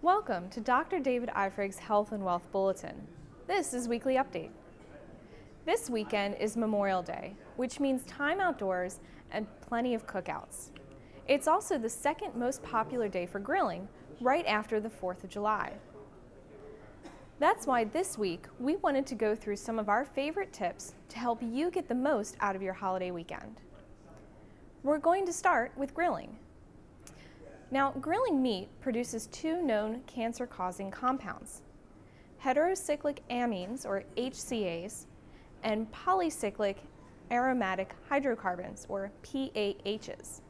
Welcome to Dr. David Eifrig's Health and Wealth Bulletin. This is Weekly Update. This weekend is Memorial Day, which means time outdoors and plenty of cookouts. It's also the second most popular day for grilling, right after the 4th of July. That's why this week we wanted to go through some of our favorite tips to help you get the most out of your holiday weekend. We're going to start with grilling. Now, grilling meat produces two known cancer-causing compounds, heterocyclic amines, or HCAs, and polycyclic aromatic hydrocarbons, or PAHs.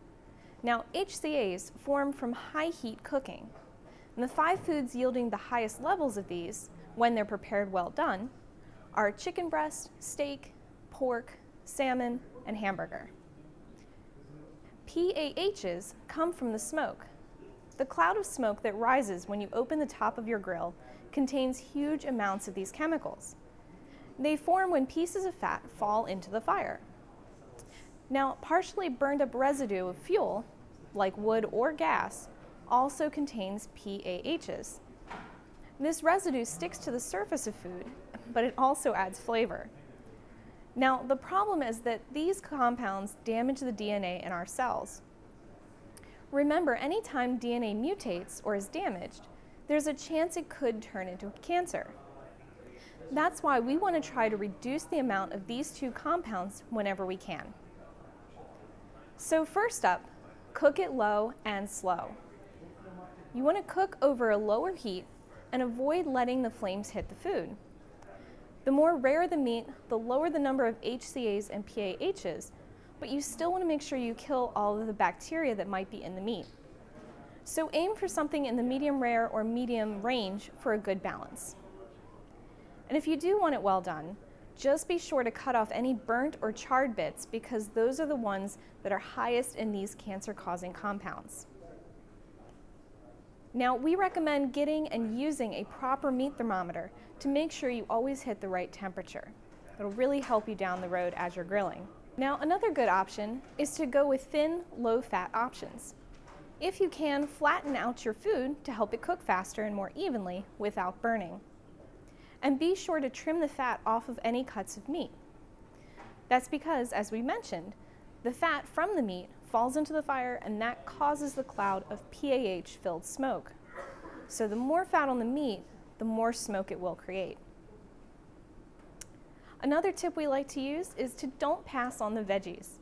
Now, HCAs form from high heat cooking, and the 5 foods yielding the highest levels of these, when they're prepared well done, are chicken breast, steak, pork, salmon, and hamburger. PAHs come from the smoke. The cloud of smoke that rises when you open the top of your grill contains huge amounts of these chemicals. They form when pieces of fat fall into the fire. Now, partially burned up residue of fuel, like wood or gas, also contains PAHs. This residue sticks to the surface of food, but it also adds flavor. Now, the problem is that these compounds damage the DNA in our cells. Remember, anytime DNA mutates or is damaged, there's a chance it could turn into cancer. That's why we want to try to reduce the amount of these two compounds whenever we can. So first up, cook it low and slow. You want to cook over a lower heat and avoid letting the flames hit the food. The more rare the meat, the lower the number of HCAs and PAHs, but you still want to make sure you kill all of the bacteria that might be in the meat. So aim for something in the medium rare or medium range for a good balance. And if you do want it well done, just be sure to cut off any burnt or charred bits, because those are the ones that are highest in these cancer-causing compounds. Now, we recommend getting and using a proper meat thermometer to make sure you always hit the right temperature. It'll really help you down the road as you're grilling. Now, another good option is to go with thin, low-fat options. If you can, flatten out your food to help it cook faster and more evenly without burning. And be sure to trim the fat off of any cuts of meat. That's because, as we mentioned, the fat from the meat falls into the fire, and that causes the cloud of PAH-filled smoke. So the more fat on the meat, the more smoke it will create. Another tip we like to use is to don't pass on the veggies.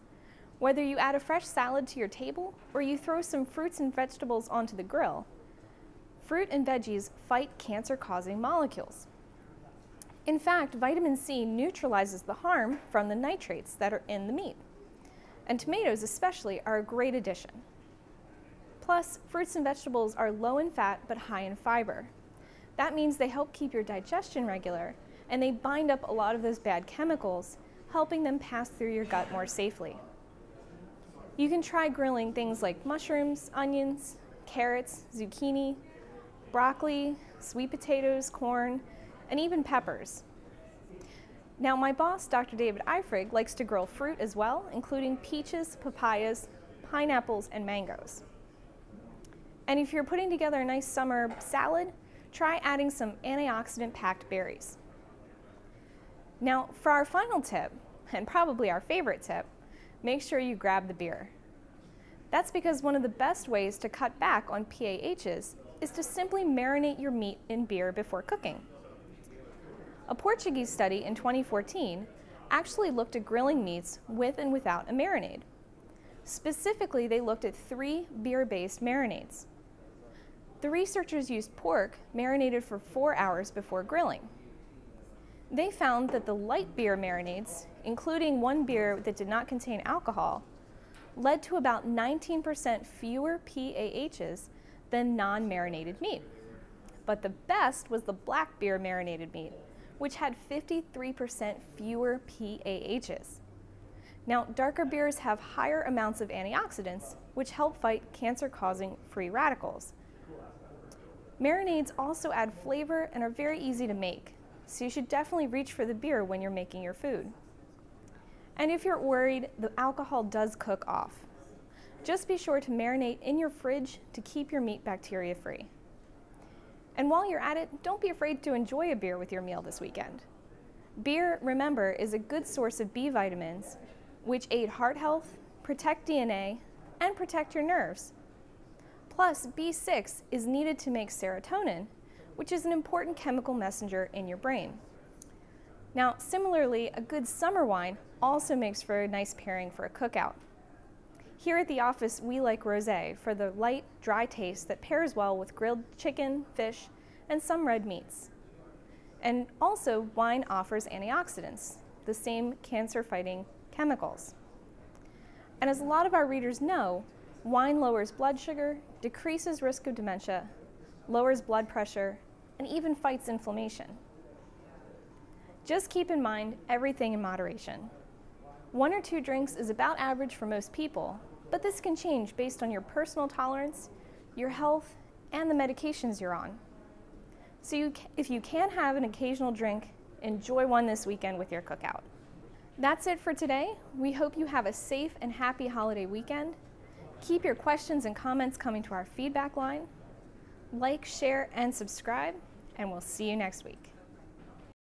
Whether you add a fresh salad to your table or you throw some fruits and vegetables onto the grill, fruit and veggies fight cancer-causing molecules. In fact, vitamin C neutralizes the harm from the nitrates that are in the meat. And tomatoes especially are a great addition. Plus, fruits and vegetables are low in fat but high in fiber. That means they help keep your digestion regular, and they bind up a lot of those bad chemicals, helping them pass through your gut more safely. You can try grilling things like mushrooms, onions, carrots, zucchini, broccoli, sweet potatoes, corn, and even peppers. Now, my boss, Dr. David Eifrig, likes to grill fruit as well, including peaches, papayas, pineapples, and mangoes. And if you're putting together a nice summer salad, try adding some antioxidant-packed berries. Now, for our final tip, and probably our favorite tip, make sure you grab the beer. That's because one of the best ways to cut back on PAHs is to simply marinate your meat in beer before cooking. A Portuguese study in 2014 actually looked at grilling meats with and without a marinade. Specifically, they looked at 3 beer-based marinades. The researchers used pork marinated for 4 hours before grilling. They found that the light beer marinades, including one beer that did not contain alcohol, led to about 19% fewer PAHs than non-marinated meat. But the best was the black beer marinated meat, which had 53% fewer PAHs. Now, darker beers have higher amounts of antioxidants, which help fight cancer-causing free radicals. Marinades also add flavor and are very easy to make, so you should definitely reach for the beer when you're making your food. And if you're worried, the alcohol does cook off. Just be sure to marinate in your fridge to keep your meat bacteria free. And while you're at it, don't be afraid to enjoy a beer with your meal this weekend. Beer, remember, is a good source of B vitamins, which aid heart health, protect DNA, and protect your nerves. Plus, B6 is needed to make serotonin, which is an important chemical messenger in your brain. Now, similarly, a good summer wine also makes for a nice pairing for a cookout. Here at the office, we like rosé for the light, dry taste that pairs well with grilled chicken, fish, and some red meats. And also, wine offers antioxidants, the same cancer-fighting chemicals. And as a lot of our readers know, wine lowers blood sugar, decreases risk of dementia, lowers blood pressure, and even fights inflammation. Just keep in mind everything in moderation. 1 or 2 drinks is about average for most people, but this can change based on your personal tolerance, your health, and the medications you're on. So if you can have an occasional drink, enjoy one this weekend with your cookout. That's it for today. We hope you have a safe and happy holiday weekend. Keep your questions and comments coming to our feedback line. Like, share, and subscribe, and we'll see you next week.